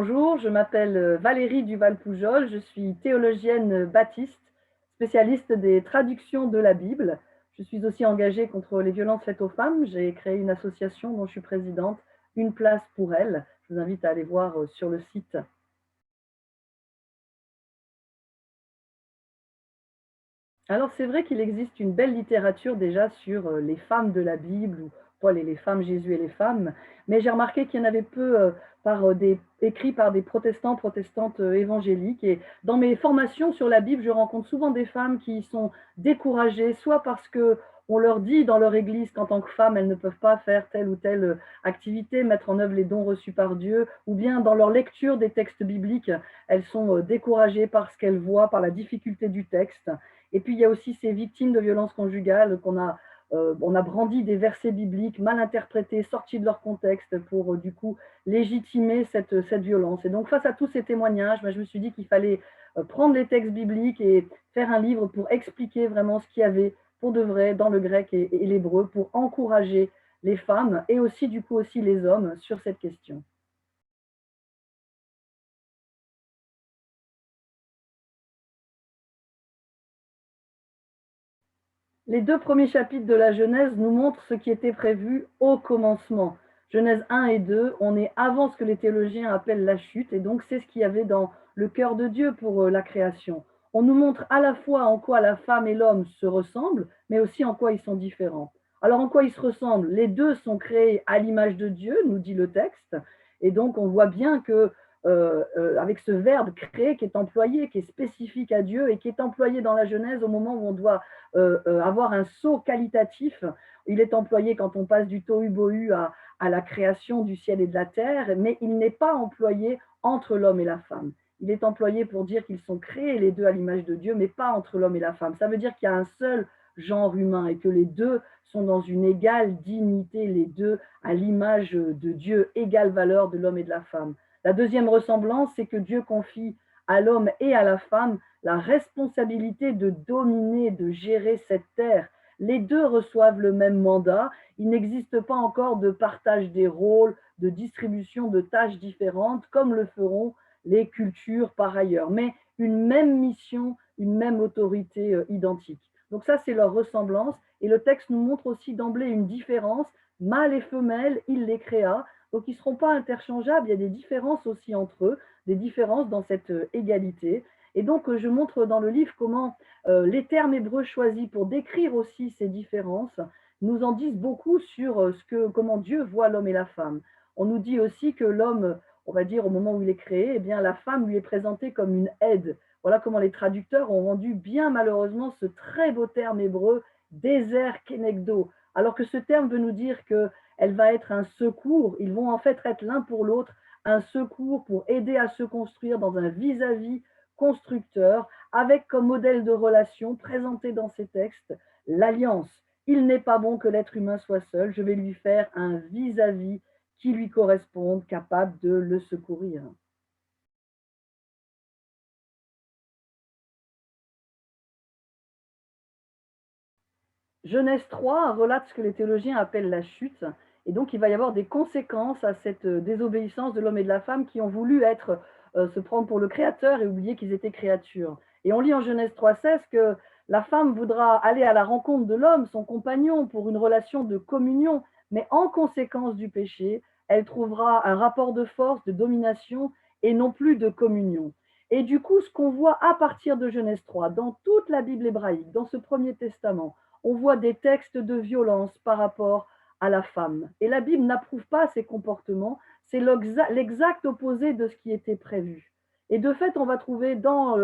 Bonjour, je m'appelle Valérie Duval-Poujol, je suis théologienne baptiste, spécialiste des traductions de la Bible. Je suis aussi engagée contre les violences faites aux femmes. J'ai créé une association dont je suis présidente, Une place pour elles. Je vous invite à aller voir sur le site. Alors c'est vrai qu'il existe une belle littérature déjà sur les femmes de la Bible, ou Paul et les femmes, Jésus et les femmes, mais j'ai remarqué qu'il y en avait peu écrits par des protestants, protestantes évangéliques. Et dans mes formations sur la Bible, je rencontre souvent des femmes qui sont découragées, soit parce que on leur dit dans leur église qu'en tant que femme, elles ne peuvent pas faire telle ou telle activité, mettre en œuvre les dons reçus par Dieu, ou bien dans leur lecture des textes bibliques, elles sont découragées par ce qu'elles voient, par la difficulté du texte. Et puis, il y a aussi ces victimes de violences conjugales on a brandi des versets bibliques mal interprétés, sortis de leur contexte pour du coup légitimer cette violence. Et donc, face à tous ces témoignages, je me suis dit qu'il fallait prendre les textes bibliques et faire un livre pour expliquer vraiment ce qu'il y avait pour de vrai dans le grec et l'hébreu, pour encourager les femmes et aussi du coup aussi les hommes sur cette question. Les 2 premiers chapitres de la Genèse nous montrent ce qui était prévu au commencement. Genèse 1 et 2, on est avant ce que les théologiens appellent la chute, et donc c'est ce qu'il y avait dans le cœur de Dieu pour la création. On nous montre à la fois en quoi la femme et l'homme se ressemblent, mais aussi en quoi ils sont différents. Alors en quoi ils se ressemblent? Les deux sont créés à l'image de Dieu, nous dit le texte, et donc on voit bien que avec ce verbe créer qui est employé, qui est spécifique à Dieu et qui est employé dans la Genèse au moment où on doit avoir un saut qualitatif. Il est employé quand on passe du tohu-bohu à la création du ciel et de la terre, mais il n'est pas employé entre l'homme et la femme. Il est employé pour dire qu'ils sont créés les deux à l'image de Dieu, mais pas entre l'homme et la femme. Ça veut dire qu'il y a un seul genre humain et que les deux sont dans une égale dignité, les deux à l'image de Dieu, égale valeur de l'homme et de la femme. La deuxième ressemblance, c'est que Dieu confie à l'homme et à la femme la responsabilité de dominer, de gérer cette terre. Les deux reçoivent le même mandat. Il n'existe pas encore de partage des rôles, de distribution de tâches différentes, comme le feront les cultures par ailleurs, mais une même mission, une même autorité identique. Donc ça, c'est leur ressemblance. Et le texte nous montre aussi d'emblée une différence. Mâle et femelle, il les créa. Donc ils ne seront pas interchangeables. Il y a des différences aussi entre eux, des différences dans cette égalité. Et donc, je montre dans le livre comment les termes hébreux choisis pour décrire aussi ces différences nous en disent beaucoup sur comment Dieu voit l'homme et la femme. On nous dit aussi que l'homme, on va dire au moment où il est créé, eh bien, la femme lui est présentée comme une aide. Voilà comment les traducteurs ont rendu bien malheureusement ce très beau terme hébreu, désert kenegdo, alors que ce terme veut nous dire qu'elle va être un secours. Ils vont en fait être l'un pour l'autre un secours pour aider à se construire dans un vis-à-vis constructeur, avec comme modèle de relation présenté dans ces textes l'alliance. Il n'est pas bon que l'être humain soit seul, je vais lui faire un vis-à-vis qui lui corresponde, capable de le secourir. Genèse 3 relate ce que les théologiens appellent la chute, et donc il va y avoir des conséquences à cette désobéissance de l'homme et de la femme qui ont voulu se prendre pour le créateur et oublier qu'ils étaient créatures. Et on lit en Genèse 3,16 que la femme voudra aller à la rencontre de l'homme, son compagnon, pour une relation de communion, mais en conséquence du péché, elle trouvera un rapport de force, de domination et non plus de communion. Et du coup, ce qu'on voit à partir de Genèse 3, dans toute la Bible hébraïque, dans ce premier testament, on voit des textes de violence par rapport à la femme. Et la Bible n'approuve pas ces comportements, c'est l'exact opposé de ce qui était prévu. Et de fait, on va trouver dans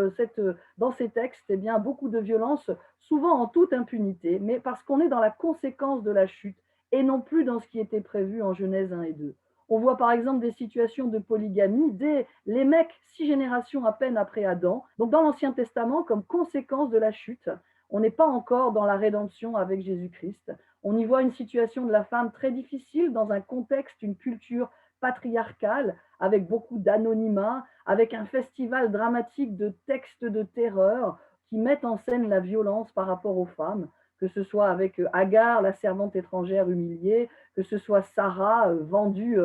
ces textes eh bien, beaucoup de violence, souvent en toute impunité, mais parce qu'on est dans la conséquence de la chute et non plus dans ce qui était prévu en Genèse 1 et 2. On voit par exemple des situations de polygamie dès les mecs 6 générations à peine après Adam, donc dans l'Ancien Testament comme conséquence de la chute. On n'est pas encore dans la rédemption avec Jésus-Christ. On y voit une situation de la femme très difficile dans un contexte, une culture patriarcale, avec beaucoup d'anonymat, avec un festival dramatique de textes de terreur qui mettent en scène la violence par rapport aux femmes, que ce soit avec Agar, la servante étrangère humiliée, que ce soit Sarah vendue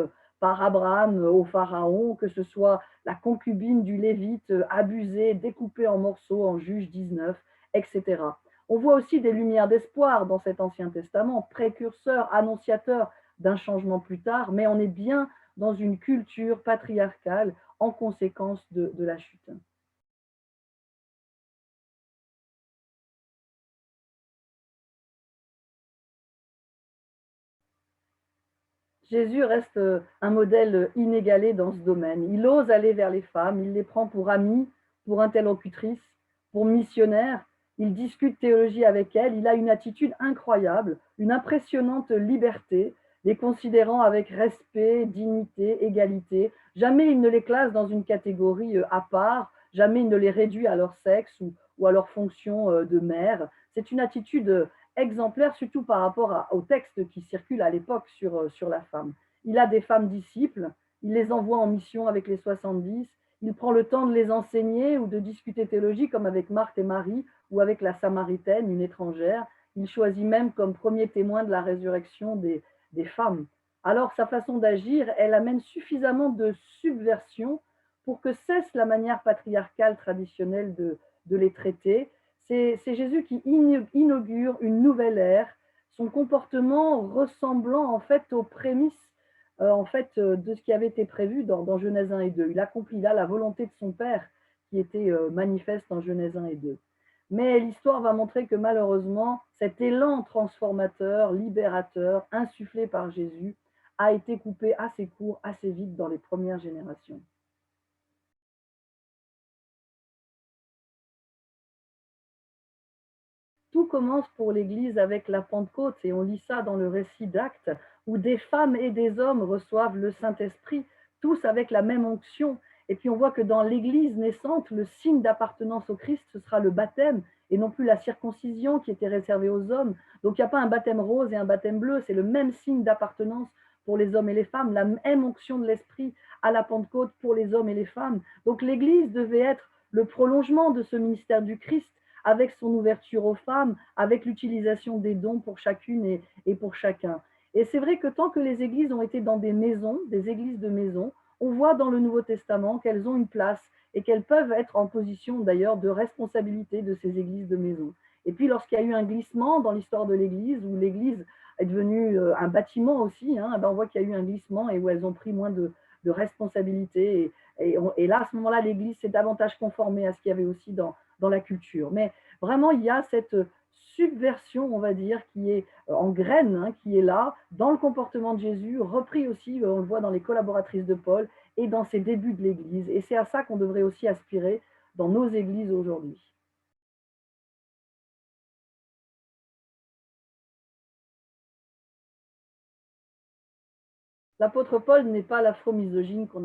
par Abraham au Pharaon, que ce soit la concubine du Lévite abusée, découpée en morceaux en Juge 19, etc. On voit aussi des lumières d'espoir dans cet Ancien Testament, précurseur, annonciateur d'un changement plus tard, mais on est bien dans une culture patriarcale en conséquence de la chute. Jésus reste un modèle inégalé dans ce domaine. Il ose aller vers les femmes, il les prend pour amies, pour interlocutrices, pour missionnaires. Il discute théologie avec elles. Il a une attitude incroyable, une impressionnante liberté, les considérant avec respect, dignité, égalité. Jamais il ne les classe dans une catégorie à part, jamais il ne les réduit à leur sexe ou à leur fonction de mère. C'est une attitude exemplaire, surtout par rapport au texte qui circule à l'époque sur la femme. Il a des femmes disciples, il les envoie en mission avec les 70, il prend le temps de les enseigner ou de discuter théologie comme avec Marthe et Marie ou avec la Samaritaine, une étrangère. Il choisit même comme premier témoin de la résurrection des femmes. Alors sa façon d'agir, elle amène suffisamment de subversion pour que cesse la manière patriarcale traditionnelle de les traiter. C'est Jésus qui inaugure une nouvelle ère, son comportement ressemblant en fait aux prémices de ce qui avait été prévu dans Genèse 1 et 2. Il accomplit là la volonté de son Père qui était manifeste en Genèse 1 et 2. Mais l'histoire va montrer que malheureusement, cet élan transformateur, libérateur, insufflé par Jésus, a été coupé assez court, assez vite dans les premières générations. Tout commence pour l'Église avec la Pentecôte, et on lit ça dans le récit d'Actes, où des femmes et des hommes reçoivent le Saint-Esprit, tous avec la même onction. Et puis on voit que dans l'Église naissante, le signe d'appartenance au Christ, ce sera le baptême, et non plus la circoncision qui était réservée aux hommes. Donc il n'y a pas un baptême rose et un baptême bleu, c'est le même signe d'appartenance pour les hommes et les femmes, la même onction de l'Esprit à la Pentecôte pour les hommes et les femmes. Donc l'Église devait être le prolongement de ce ministère du Christ, avec son ouverture aux femmes, avec l'utilisation des dons pour chacune et pour chacun. Et c'est vrai que tant que les églises ont été dans des maisons, des églises de maison, on voit dans le Nouveau Testament qu'elles ont une place et qu'elles peuvent être en position d'ailleurs de responsabilité de ces églises de maison. Et puis lorsqu'il y a eu un glissement dans l'histoire de l'église, où l'église est devenue un bâtiment aussi, ben on voit qu'il y a eu un glissement et où elles ont pris moins de responsabilités. Et là, à ce moment-là, l'église s'est davantage conformée à ce qu'il y avait aussi dans la culture. Mais vraiment, il y a cette subversion, on va dire, qui est en graine, qui est là, dans le comportement de Jésus, repris aussi, on le voit dans les collaboratrices de Paul et dans ses débuts de l'Église. Et c'est à ça qu'on devrait aussi aspirer dans nos églises aujourd'hui. L'apôtre Paul n'est pas l'afro-misogyne on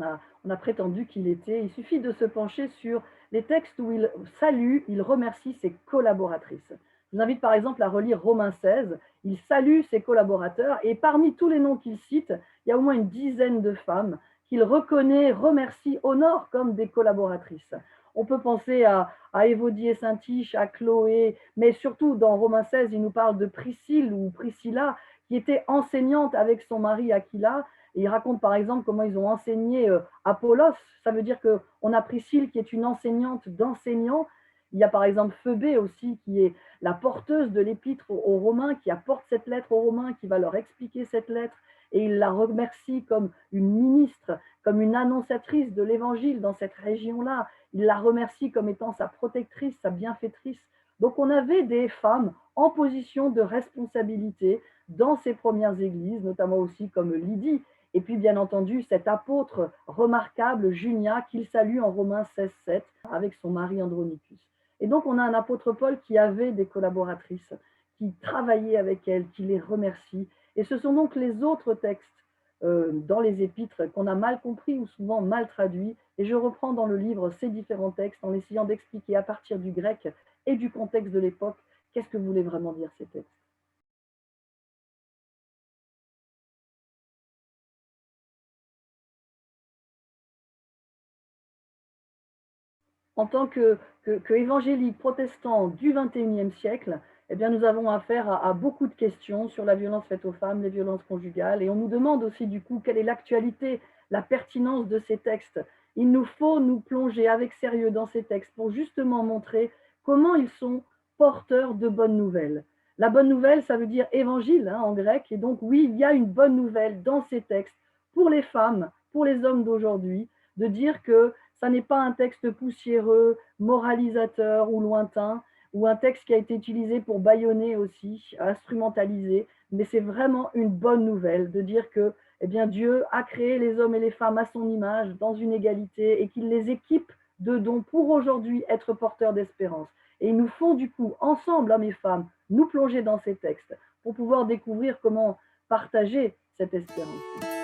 a prétendu qu'il était. Il suffit de se pencher sur les textes où il salue, il remercie ses collaboratrices. Je vous invite par exemple à relire Romains 16. Il salue ses collaborateurs et parmi tous les noms qu'il cite, il y a au moins une dizaine de femmes qu'il reconnaît, remercie, honore comme des collaboratrices. On peut penser à Évodie et Saint-Tiche, à Chloé, mais surtout dans Romains 16, il nous parle de Priscille ou Priscilla, qui était enseignante avec son mari Aquila. Et il raconte par exemple comment ils ont enseigné Apollos. Ça veut dire qu'on a Priscille qui est une enseignante d'enseignants. Il y a par exemple Phoebé aussi qui est la porteuse de l'épître aux Romains, qui apporte cette lettre aux Romains, qui va leur expliquer cette lettre. Et il la remercie comme une ministre, comme une annonciatrice de l'évangile dans cette région-là. Il la remercie comme étant sa protectrice, sa bienfaitrice. Donc on avait des femmes en position de responsabilité dans ces premières églises, notamment aussi comme Lydie, et puis bien entendu cet apôtre remarquable, Junia, qu'il salue en Romains 16,7 avec son mari Andronicus. Et donc on a un apôtre Paul qui avait des collaboratrices, qui travaillait avec elles, qui les remercie. Et ce sont donc les autres textes dans les épîtres qu'on a mal compris ou souvent mal traduits. Et je reprends dans le livre ces différents textes en essayant d'expliquer à partir du grec et du contexte de l'époque qu'est-ce que voulaient vraiment dire ces textes. En tant évangélique protestant du XXIe siècle, eh bien, nous avons affaire à beaucoup de questions sur la violence faite aux femmes, les violences conjugales, et on nous demande aussi du coup quelle est l'actualité la pertinence de ces textes. Il nous faut nous plonger avec sérieux dans ces textes pour justement montrer comment ils sont porteurs de bonnes nouvelles. La bonne nouvelle, ça veut dire évangile hein, en grec, et donc oui, il y a une bonne nouvelle dans ces textes pour les femmes, pour les hommes d'aujourd'hui, de dire que ça n'est pas un texte poussiéreux, moralisateur ou lointain, ou un texte qui a été utilisé pour bâillonner aussi, instrumentaliser, mais c'est vraiment une bonne nouvelle de dire que eh bien, Dieu a créé les hommes et les femmes à son image, dans une égalité, et qu'il les équipe de dons pour aujourd'hui être porteurs d'espérance. Et il nous faut du coup, ensemble, hommes et femmes, nous plonger dans ces textes pour pouvoir découvrir comment partager cette espérance.